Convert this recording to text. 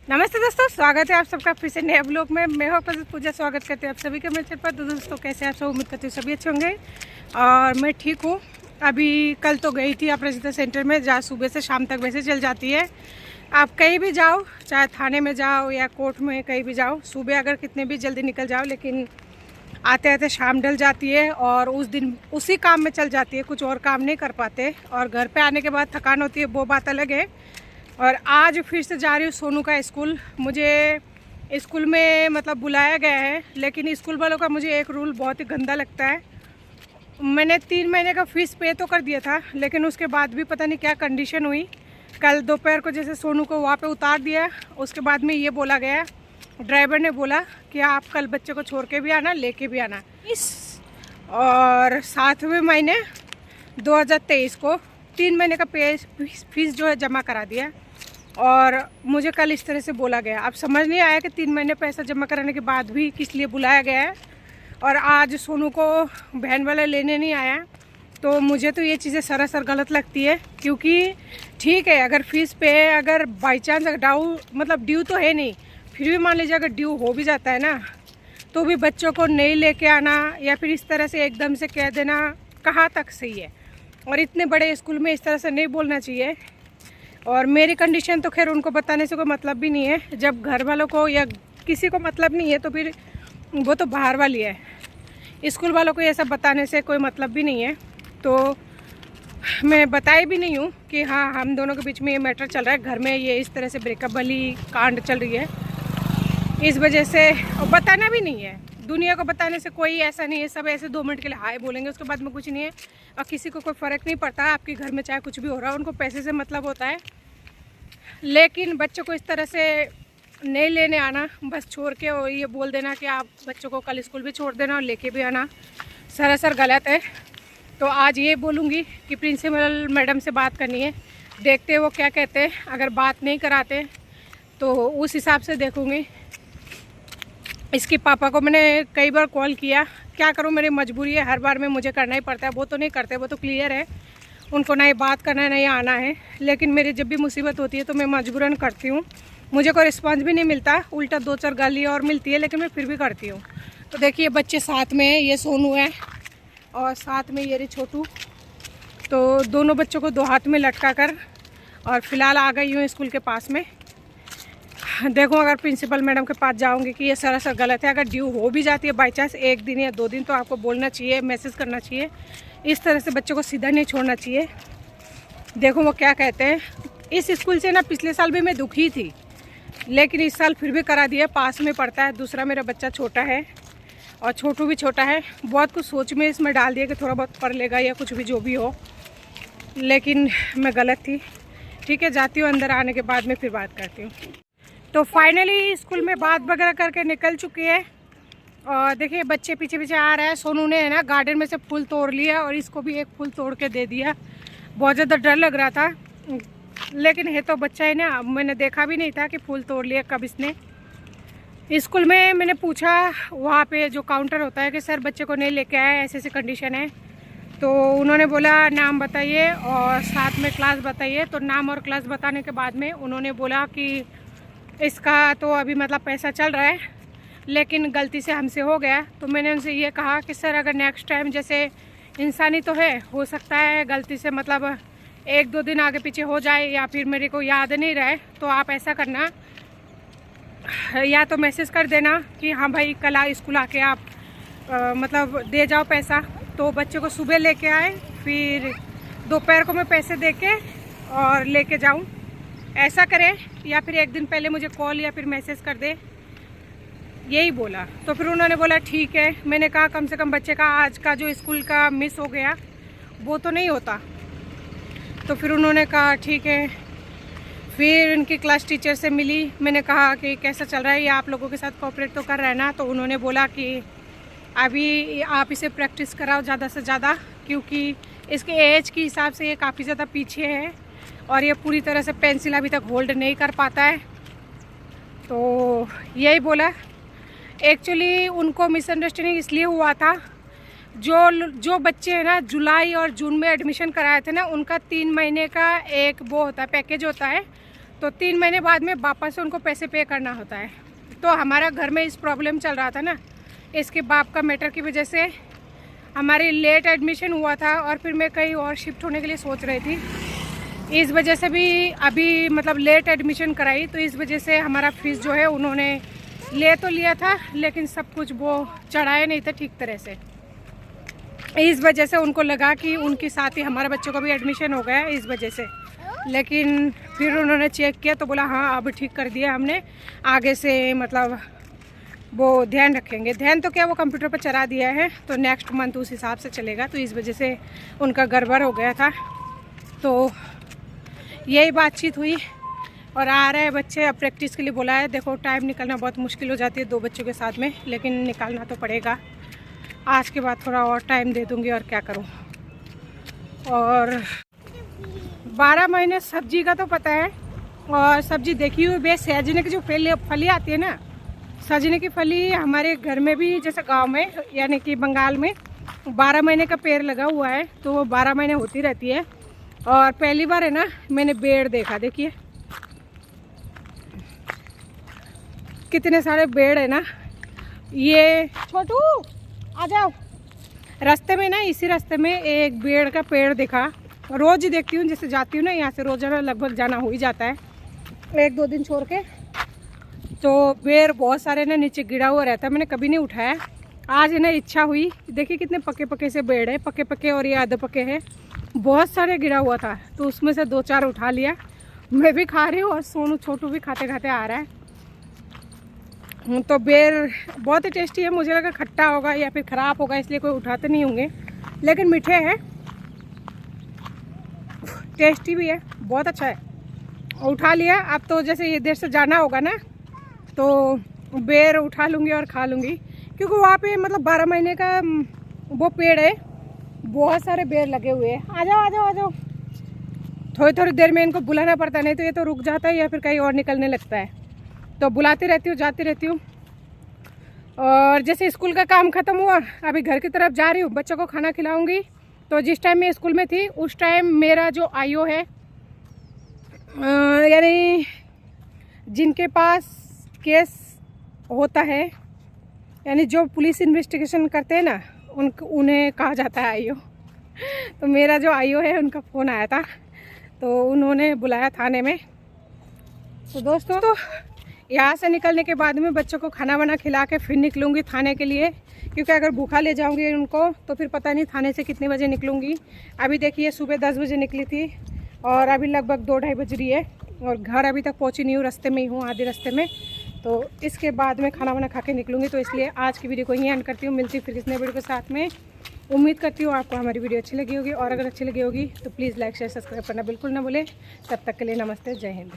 नमस्ते दोस्तों, स्वागत है आप सबका फिर से नए ब्लॉग में। मैं हूं पूजा, स्वागत करते हैं आप सभी के मेरे चैनल पर। तो दोस्तों कैसे आप सब, उम्मीद करते हैं सभी अच्छे होंगे और मैं ठीक हूं। अभी कल तो गई थी अपराजिता सेंटर में, जहाँ सुबह से शाम तक वैसे चल जाती है। आप कहीं भी जाओ, चाहे थाने में जाओ या कोर्ट में, कहीं भी जाओ, सुबह अगर कितने भी जल्दी निकल जाओ, लेकिन आते आते शाम ढल जाती है और उस दिन उसी काम में चल जाती है, कुछ और काम नहीं कर पाते। और घर पे आने के बाद थकान होती है, वो बात अलग है। और आज फिर से जा रही हूँ सोनू का स्कूल। मुझे स्कूल में मतलब बुलाया गया है, लेकिन स्कूल वालों का मुझे एक रूल बहुत ही गंदा लगता है। मैंने 3 महीने का फ़ीस पे तो कर दिया था, लेकिन उसके बाद भी पता नहीं क्या कंडीशन हुई। कल दोपहर को जैसे सोनू को वहाँ पे उतार दिया, उसके बाद में ये बोला गया, ड्राइवर ने बोला कि आप कल बच्चे को छोड़ के भी आना, लेके भी आना। और 7वें महीने 2023 को 3 महीने का फीस जो है जमा करा दिया। और मुझे कल इस तरह से बोला गया। अब समझ नहीं आया कि 3 महीने पैसा जमा कराने के बाद भी किस लिए बुलाया गया है। और आज सोनू को बहन वाला लेने नहीं आया, तो मुझे तो ये चीज़ें सरासर गलत लगती है। क्योंकि ठीक है, अगर फ़ीस पे अगर बाई चांस ड्यू तो है नहीं, फिर भी मान लीजिए अगर ड्यू हो भी जाता है ना, तो भी बच्चों को नहीं लेके आना या फिर इस तरह से एकदम से कह देना कहाँ तक सही है। और इतने बड़े स्कूल में इस तरह से नहीं बोलना चाहिए। और मेरी कंडीशन तो खैर उनको बताने से कोई मतलब भी नहीं है। जब घर वालों को या किसी को मतलब नहीं है, तो फिर वो तो बाहर वाली है। स्कूल वालों को ये सब बताने से कोई मतलब भी नहीं है। तो मैं बताई भी नहीं हूँ कि हाँ, हम दोनों के बीच में ये मैटर चल रहा है, घर में ये इस तरह से ब्रेकअप वाली कांड चल रही है, इस वजह से। और बताना भी नहीं है, दुनिया को बताने से कोई ऐसा नहीं है। सब ऐसे 2 मिनट के लिए हाय बोलेंगे, उसके बाद में कुछ नहीं है। और किसी को कोई फ़र्क नहीं पड़ता आपके घर में चाहे कुछ भी हो रहा है, उनको पैसे से मतलब होता है। लेकिन बच्चों को इस तरह से नहीं लेने आना, बस छोड़ के और ये बोल देना कि आप बच्चों को कल स्कूल भी छोड़ देना और लेके भी आना, सरासर गलत है। तो आज ये बोलूँगी कि प्रिंसिपल मैडम से बात करनी है, देखते हैं वो क्या कहते हैं। अगर बात नहीं कराते तो उस हिसाब से देखूँगी। इसके पापा को मैंने कई बार कॉल किया, क्या करूं, मेरी मजबूरी है, हर बार में मुझे करना ही पड़ता है। वो तो नहीं करते, वो तो क्लियर है, उनको ना ही बात करना है ना ही आना है। लेकिन मेरी जब भी मुसीबत होती है तो मैं मजबूरन करती हूँ। मुझे कोई रिस्पॉन्स भी नहीं मिलता, उल्टा 2-4 गाली और मिलती है, लेकिन मैं फिर भी करती हूँ। तो देखिए बच्चे साथ में हैं, ये सोनू है और साथ में ये रही छोटू। तो दोनों बच्चों को 2 हाथ में लटका कर और फिलहाल आ गई हूँ स्कूल के पास में। देखो, अगर प्रिंसिपल मैडम के पास जाऊंगी कि ये सरासर गलत है। अगर ड्यू हो भी जाती है बाई चांस 1 दिन या 2 दिन, तो आपको बोलना चाहिए, मैसेज करना चाहिए। इस तरह से बच्चों को सीधा नहीं छोड़ना चाहिए। देखो वो क्या कहते हैं। इस स्कूल से ना पिछले साल भी मैं दुखी थी, लेकिन इस साल फिर भी करा दिया। पास में पढ़ता है, दूसरा मेरा बच्चा छोटा है और छोटू भी छोटा है। बहुत कुछ सोच में इसमें डाल दिया कि थोड़ा बहुत पढ़ लेगा या कुछ भी जो भी हो, लेकिन मैं गलत थी। ठीक है, जाती हूँ अंदर, आने के बाद में फिर बात करती हूँ। तो फाइनली स्कूल में बात वगैरह करके निकल चुकी है। और देखिए बच्चे पीछे पीछे आ रहे हैं। सोनू ने है ना गार्डन में से फूल तोड़ लिया और इसको भी एक फूल तोड़ के दे दिया। बहुत ज़्यादा डर लग रहा था, लेकिन है तो बच्चा है ना। मैंने देखा भी नहीं था कि फूल तोड़ लिया कब इसने। स्कूल में मैंने पूछा, वहाँ पे जो काउंटर होता है, कि सर बच्चे को नहीं लेके आए, ऐसे ऐसी कंडीशन है। तो उन्होंने बोला नाम बताइए और साथ में क्लास बताइए। तो नाम और क्लास बताने के बाद में उन्होंने बोला कि इसका तो अभी मतलब पैसा चल रहा है, लेकिन गलती से हमसे हो गया। तो मैंने उनसे ये कहा कि सर अगर नेक्स्ट टाइम, जैसे इंसानी तो है, हो सकता है गलती से मतलब 1-2 दिन आगे पीछे हो जाए या फिर मेरे को याद नहीं रहे, तो आप ऐसा करना, या तो मैसेज कर देना कि हाँ भाई कल स्कूल आके आप मतलब दे जाओ पैसा। तो बच्चे को सुबह लेके आए, फिर दोपहर को मैं पैसे दे के और लेके जाऊँ, ऐसा करें। या फिर 1 दिन पहले मुझे कॉल या फिर मैसेज कर दे, यही बोला। तो फिर उन्होंने बोला ठीक है। मैंने कहा कम से कम बच्चे का आज का जो स्कूल का मिस हो गया वो तो नहीं होता। तो फिर उन्होंने कहा ठीक है। फिर उनकी क्लास टीचर से मिली, मैंने कहा कि कैसा चल रहा है, ये आप लोगों के साथ कोऑपरेट तो कर रहा है ना। तो उन्होंने बोला कि अभी आप इसे प्रैक्टिस कराओ ज़्यादा से ज़्यादा, क्योंकि इसके एज के हिसाब से ये काफ़ी ज़्यादा पीछे है और ये पूरी तरह से पेंसिल अभी तक होल्ड नहीं कर पाता है। तो यही बोला। एक्चुअली उनको मिसअंडरस्टैंडिंग इसलिए हुआ था, जो बच्चे हैं ना जुलाई और जून में एडमिशन कराए थे ना, उनका 3 महीने का एक वो होता है, पैकेज होता है। तो 3 महीने बाद में वापस से उनको पैसे पे करना होता है। तो हमारा घर में इस प्रॉब्लम चल रहा था ना, इसके बाप का मैटर की वजह से हमारी लेट एडमिशन हुआ था और फिर मैं कहीं और शिफ्ट होने के लिए सोच रही थी। इस वजह से भी अभी मतलब लेट एडमिशन कराई, तो इस वजह से हमारा फीस जो है उन्होंने ले तो लिया था, लेकिन सब कुछ वो चढ़ाए नहीं थे ठीक तरह से। इस वजह से उनको लगा कि उनके साथ ही हमारे बच्चों का भी एडमिशन हो गया इस वजह से। लेकिन फिर उन्होंने चेक किया तो बोला हाँ अब ठीक कर दिया हमने, आगे से मतलब वो ध्यान रखेंगे। ध्यान तो क्या, वो कंप्यूटर पर चला दिया है, तो नेक्स्ट मंथ उस हिसाब से चलेगा। तो इस वजह से उनका गड़बड़ हो गया था। तो यही बातचीत हुई और आ रहे हैं बच्चे। अब प्रैक्टिस के लिए बुलाया है। देखो टाइम निकलना बहुत मुश्किल हो जाती है 2 बच्चों के साथ में, लेकिन निकालना तो पड़ेगा। आज के बाद थोड़ा और टाइम दे दूँगी और क्या करूँ। और 12 महीने सब्जी का तो पता है, और सब्जी देखी हुई बेस सजने की जो फली आती है ना, सजने की फली हमारे घर में भी जैसे गांव में यानी कि बंगाल में 12 महीने का पेड़ लगा हुआ है, तो वो 12 महीने होती रहती है। और पहली बार है ना मैंने बेड़ देखा, देखिए कितने सारे बेड़ है ना। ये छोटू आ जाओ। रास्ते में ना, इसी रास्ते में एक बेड़ का पेड़ देखा। रोज ही देखती हूँ, जैसे जाती हूँ ना यहाँ से रोजाना लगभग जाना हो ही जाता है 1-2 दिन छोड़ के। तो बेर बहुत सारे ना नीचे गिरा हुआ रहता है, मैंने कभी नहीं उठाया। आज है ना इच्छा हुई, देखिए कितने पके पके से बेड़ है, पके पके और ये आधे पके हैं। बहुत सारे गिरा हुआ था, तो उसमें से 2-4 उठा लिया। मैं भी खा रही हूँ और सोनू छोटू भी खाते खाते आ रहा है। तो बेर बहुत ही टेस्टी है। मुझे लगा खट्टा होगा या फिर ख़राब होगा, इसलिए कोई उठाते नहीं होंगे, लेकिन मीठे हैं, टेस्टी भी है, बहुत अच्छा है। उठा लिया। अब तो जैसे ये देर से जाना होगा ना, तो बेर उठा लूँगी और खा लूँगी, क्योंकि वहाँ पे मतलब 12 महीने का वो पेड़ है, बहुत सारे बेर लगे हुए हैं। आ जाओ आ जाओ आ जाओ। थोड़ी थोड़ी देर में इनको बुलाना पड़ता है, नहीं तो ये तो रुक जाता है या फिर कहीं और निकलने लगता है। तो बुलाती रहती हूँ, जाती रहती हूँ। और जैसे स्कूल का काम ख़त्म हुआ, अभी घर की तरफ जा रही हूँ, बच्चों को खाना खिलाऊँगी। तो जिस टाइम मैं स्कूल में थी उस टाइम मेरा जो आईओ है, यानी जिनके पास केस होता है, यानी जो पुलिस इन्वेस्टिगेशन करते हैं ना, उन्हें कहा जाता है आईओ। तो मेरा जो आईओ है उनका फ़ोन आया था, तो उन्होंने बुलाया थाने में। तो दोस्तों, तो यहाँ से निकलने के बाद में बच्चों को खाना वाना खिला के फिर निकलूँगी थाने के लिए, क्योंकि अगर भूखा ले जाऊँगी उनको तो फिर पता नहीं थाने से कितने बजे निकलूँगी। अभी देखिए सुबह 10 बजे निकली थी और अभी लगभग 2-2:30 बज रही है और घर अभी तक पहुँची नहीं हूँ, रास्ते में ही हूँ, आधे रास्ते में। तो इसके बाद में खाना वाना खा के निकलूँगी। तो इसलिए आज की वीडियो को यहीं एंड करती हूँ। मिलती फिर किसी नए वीडियो के साथ में। उम्मीद करती हूँ आपको हमारी वीडियो अच्छी लगी होगी, और अगर अच्छी लगी होगी तो प्लीज़ लाइक शेयर सब्सक्राइब करना बिल्कुल ना भूलें। तब तक के लिए नमस्ते, जय हिंद।